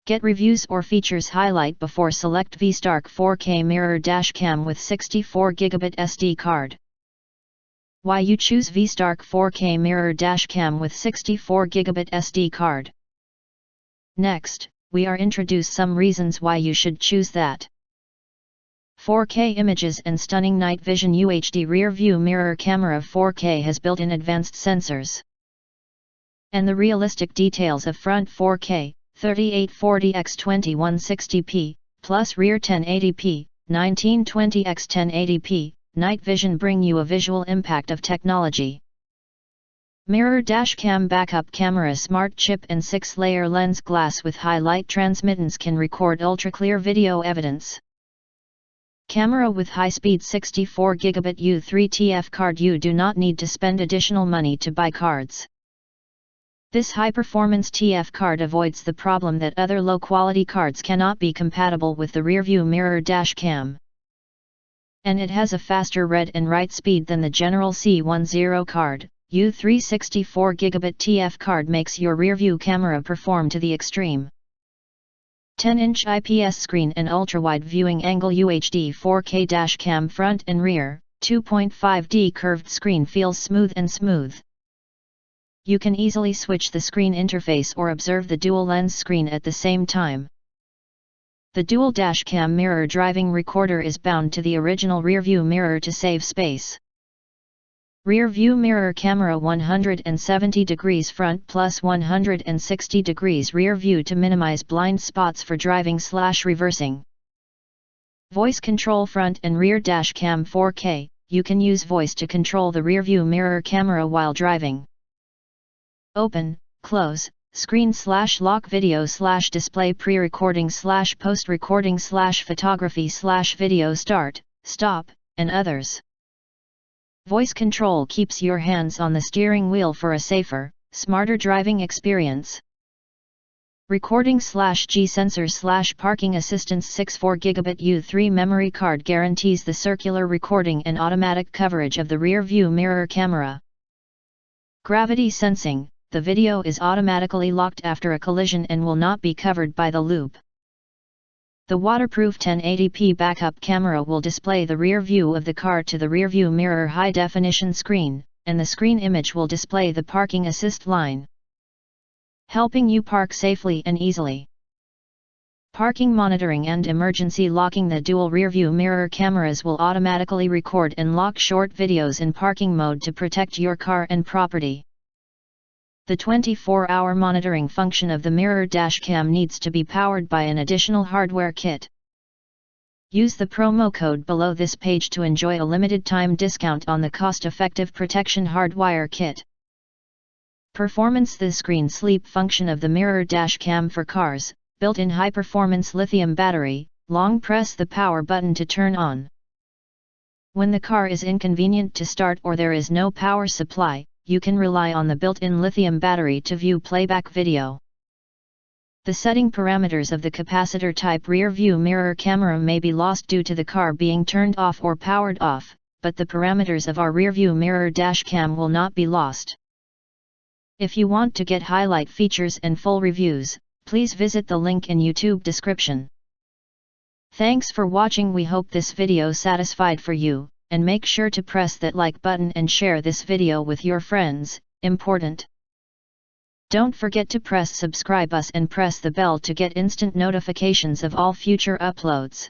Get reviews or features highlight before select VSTARK 4K mirror dash cam with 64GB SD card. Why you choose VSTARK 4K mirror dash cam with 64GB SD card. Next, we are introduce some reasons why you should choose that. 4K images and stunning night vision. UHD rear view mirror camera 4K has built-in advanced sensors. And the realistic details of front 4K, 3840x2160p, plus rear 1080p, 1920x1080p, night vision bring you a visual impact of technology. Mirror dash cam backup camera smart chip and 6-layer lens glass with high light transmittance can record ultra-clear video evidence. Camera with high-speed 64GB U3TF card. You do not need to spend additional money to buy cards. This high-performance TF card avoids the problem that other low-quality cards cannot be compatible with the rear-view mirror dash cam. And it has a faster read and write speed than the general C10 card. U3 64GB TF card makes your rear-view camera perform to the extreme. 10-inch IPS screen and ultra-wide viewing angle. UHD 4K dash cam front and rear, 2.5D curved screen feels smooth and smooth. You can easily switch the screen interface or observe the dual lens screen at the same time. The dual dash cam mirror driving recorder is bound to the original rear view mirror to save space. Rear view mirror camera 170 degrees front plus 160 degrees rear view to minimize blind spots for driving/reversing. Voice control front and rear dash cam 4K, you can use voice to control the rear view mirror camera while driving. Open, close, screen/lock video/display pre-recording/post-recording/photography/video start, stop, and others. Voice control keeps your hands on the steering wheel for a safer, smarter driving experience. Recording/G sensor/parking assistance 64GB U3 memory card guarantees the circular recording and automatic coverage of the rear view mirror camera. Gravity sensing, the video is automatically locked after a collision and will not be covered by the loop. The waterproof 1080p backup camera will display the rear view of the car to the rear view mirror high-definition screen, and the screen image will display the parking assist line, helping you park safely and easily. Parking monitoring and emergency locking. The dual rear view mirror cameras will automatically record and lock short videos in parking mode to protect your car and property. The 24-hour monitoring function of the mirror dashcam needs to be powered by an additional hardware kit. Use the promo code below this page to enjoy a limited-time discount on the cost-effective protection hardwire kit. Performance. The screen sleep function of the mirror dashcam for cars, built-in high-performance lithium battery, long press the power button to turn on. When the car is inconvenient to start or there is no power supply, you can rely on the built-in lithium battery to view playback video. The setting parameters of the capacitor type rear view mirror camera may be lost due to the car being turned off or powered off, but the parameters of our rear view mirror dash cam will not be lost. If you want to get highlight features and full reviews, please visit the link in YouTube description. Thanks for watching. We hope this video satisfied for you, and make sure to press that like button and share this video with your friends, important. Don't forget to press subscribe us and press the bell to get instant notifications of all future uploads.